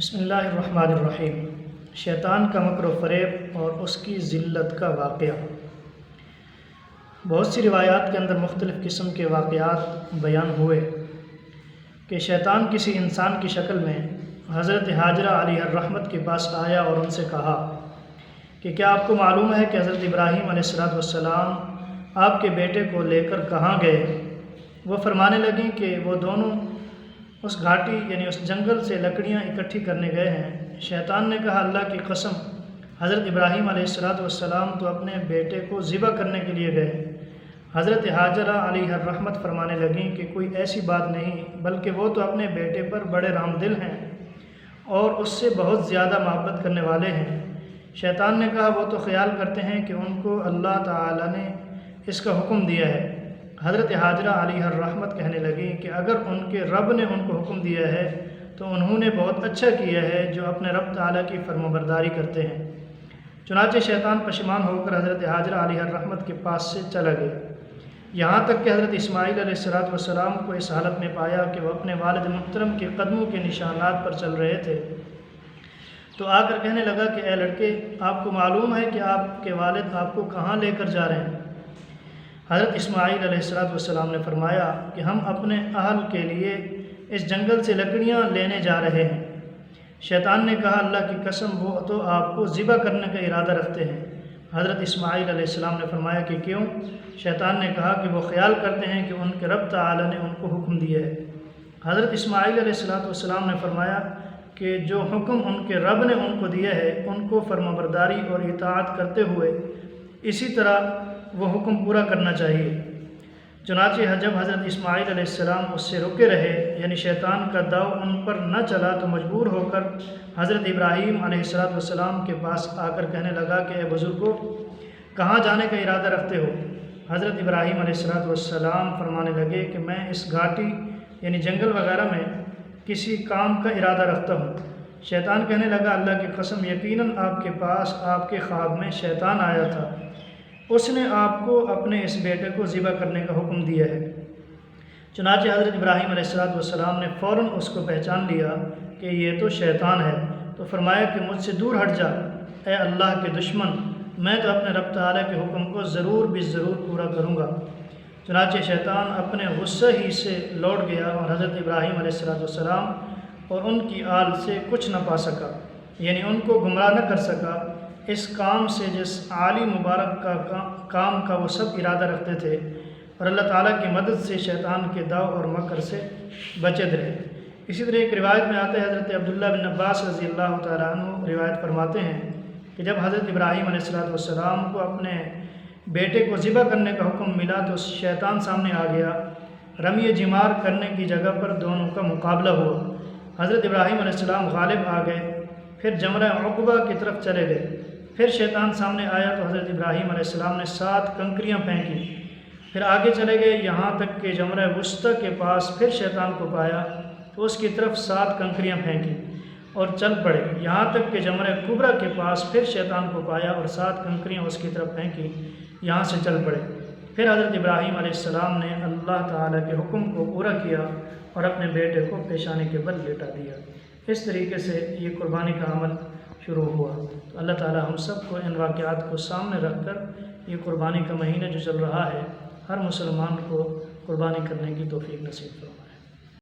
بسم اللہ الرحمن الرحیم۔ شیطان کا مکر و فریب اور اس کی ذلت کا واقعہ۔ بہت سی روایات کے اندر مختلف قسم کے واقعات بیان ہوئے کہ شیطان کسی انسان کی شکل میں حضرت حاجرہ علیہ الرحمت کے پاس آیا اور ان سے کہا کہ کیا آپ کو معلوم ہے کہ حضرت ابراہیم علیہ السلام آپ کے بیٹے کو لے کر کہاں گئے؟ وہ فرمانے لگیں کہ وہ دونوں اس گھاٹی یعنی اس جنگل سے لکڑیاں اکٹھی کرنے گئے ہیں۔ شیطان نے کہا اللہ کی قسم، حضرت ابراہیم علیہ السلام تو اپنے بیٹے کو ذبح کرنے کے لیے گئے۔ حضرت حاجرہ علیہ الرحمت فرمانے لگیں کہ کوئی ایسی بات نہیں، بلکہ وہ تو اپنے بیٹے پر بڑے رحم دل ہیں اور اس سے بہت زیادہ محبت کرنے والے ہیں۔ شیطان نے کہا وہ تو خیال کرتے ہیں کہ ان کو اللہ تعالی نے اس کا حکم دیا ہے۔ حضرت حاجرہ علیہ الرحمت کہنے لگیں کہ اگر ان کے رب نے ان کو حکم دیا ہے تو انہوں نے بہت اچھا کیا ہے جو اپنے رب تعالیٰ کی فرمانبرداری کرتے ہیں۔ چنانچہ شیطان پشیمان ہو کر حضرت حاجرہ علیہ الرحمت کے پاس سے چلا گیا، یہاں تک کہ حضرت اسماعیل علیہ السلام کو اس حالت میں پایا کہ وہ اپنے والد محترم کے قدموں کے نشانات پر چل رہے تھے، تو آ کر کہنے لگا کہ اے لڑکے، آپ کو معلوم ہے کہ آپ کے والد آپ کو کہاں لے کر جا رہے ہیں؟ حضرت اسماعیل علیہ السلام نے فرمایا کہ ہم اپنے اہل کے لیے اس جنگل سے لکڑیاں لینے جا رہے ہیں۔ شیطان نے کہا اللہ کی قسم وہ تو آپ کو ذبح کرنے کا ارادہ رکھتے ہیں۔ حضرت اسماعیل علیہ السلام نے فرمایا کہ کیوں؟ شیطان نے کہا کہ وہ خیال کرتے ہیں کہ ان کے رب تعالی نے ان کو حکم دیا ہے۔ حضرت اسماعیل علیہ السلام نے فرمایا کہ جو حکم ان کے رب نے ان کو دیا ہے ان کو فرمانبرداری اور اطاعت کرتے ہوئے اسی طرح وہ حکم پورا کرنا چاہیے۔ چنانچہ جب حضرت اسماعیل علیہ السلام اس سے رکے رہے یعنی شیطان کا داؤ ان پر نہ چلا تو مجبور ہو کر حضرت ابراہیم علیہ السلام کے پاس آ کر کہنے لگا کہ اے بزرگو، کہاں جانے کا ارادہ رکھتے ہو؟ حضرت ابراہیم علیہ السلام فرمانے لگے کہ میں اس گھاٹی یعنی جنگل وغیرہ میں کسی کام کا ارادہ رکھتا ہوں۔ شیطان کہنے لگا اللہ کی قسم یقیناً آپ کے پاس آپ کے خواب میں شیطان آیا تھا، اس نے آپ کو اپنے اس بیٹے کو ذبح کرنے کا حکم دیا ہے۔ چنانچہ حضرت ابراہیم علیہ السلام نے فوراً اس کو پہچان لیا کہ یہ تو شیطان ہے، تو فرمایا کہ مجھ سے دور ہٹ جا اے اللہ کے دشمن، میں تو اپنے رب تعالیٰ کے حکم کو ضرور پورا کروں گا۔ چنانچہ شیطان اپنے غصے ہی سے لوٹ گیا اور حضرت ابراہیم علیہ السلام اور ان کی آل سے کچھ نہ پا سکا، یعنی ان کو گمراہ نہ کر سکا اس کام سے جس عالی مبارک کا کام کا وہ سب ارادہ رکھتے تھے، اور اللہ تعالیٰ کی مدد سے شیطان کے داؤ اور مکر سے بچے رہے۔ اسی طرح ایک روایت میں آتا ہے حضرت عبداللہ بن عباس رضی اللہ تعالیٰ عنہ روایت فرماتے ہیں کہ جب حضرت ابراہیم علیہ السلام کو اپنے بیٹے کو ذبح کرنے کا حکم ملا تو شیطان سامنے آ گیا۔ رمی جمار کرنے کی جگہ پر دونوں کا مقابلہ ہوا۔ حضرت ابراہیم علیہ السلام غالب آ گئے، پھر جمرہ عقبہ کی طرف چلے گئے۔ پھر شیطان سامنے آیا تو حضرت ابراہیم علیہ السلام نے 7 کنکریاں پھینکی، پھر آگے چلے گئے یہاں تک کہ جمرہ وسطیٰ کے پاس پھر شیطان کو پایا تو اس کی طرف 7 کنکریاں پھینکی اور چل پڑے، یہاں تک کہ جمرہ کبریٰ کے پاس پھر شیطان کو پایا اور 7 کنکریاں اس کی طرف پھینکی، یہاں سے چل پڑے۔ پھر حضرت ابراہیم علیہ السلام نے اللہ تعالیٰ کے حکم کو پورا کیا اور اپنے بیٹے کو پیشانی کے بل لٹا دیا۔ اس طریقے سے یہ قربانی کا عمل شروع ہوا۔ تو اللہ تعالیٰ ہم سب کو ان واقعات کو سامنے رکھ کر یہ قربانی کا مہینہ جو چل رہا ہے ہر مسلمان کو قربانی کرنے کی توفیق نصیب کرے۔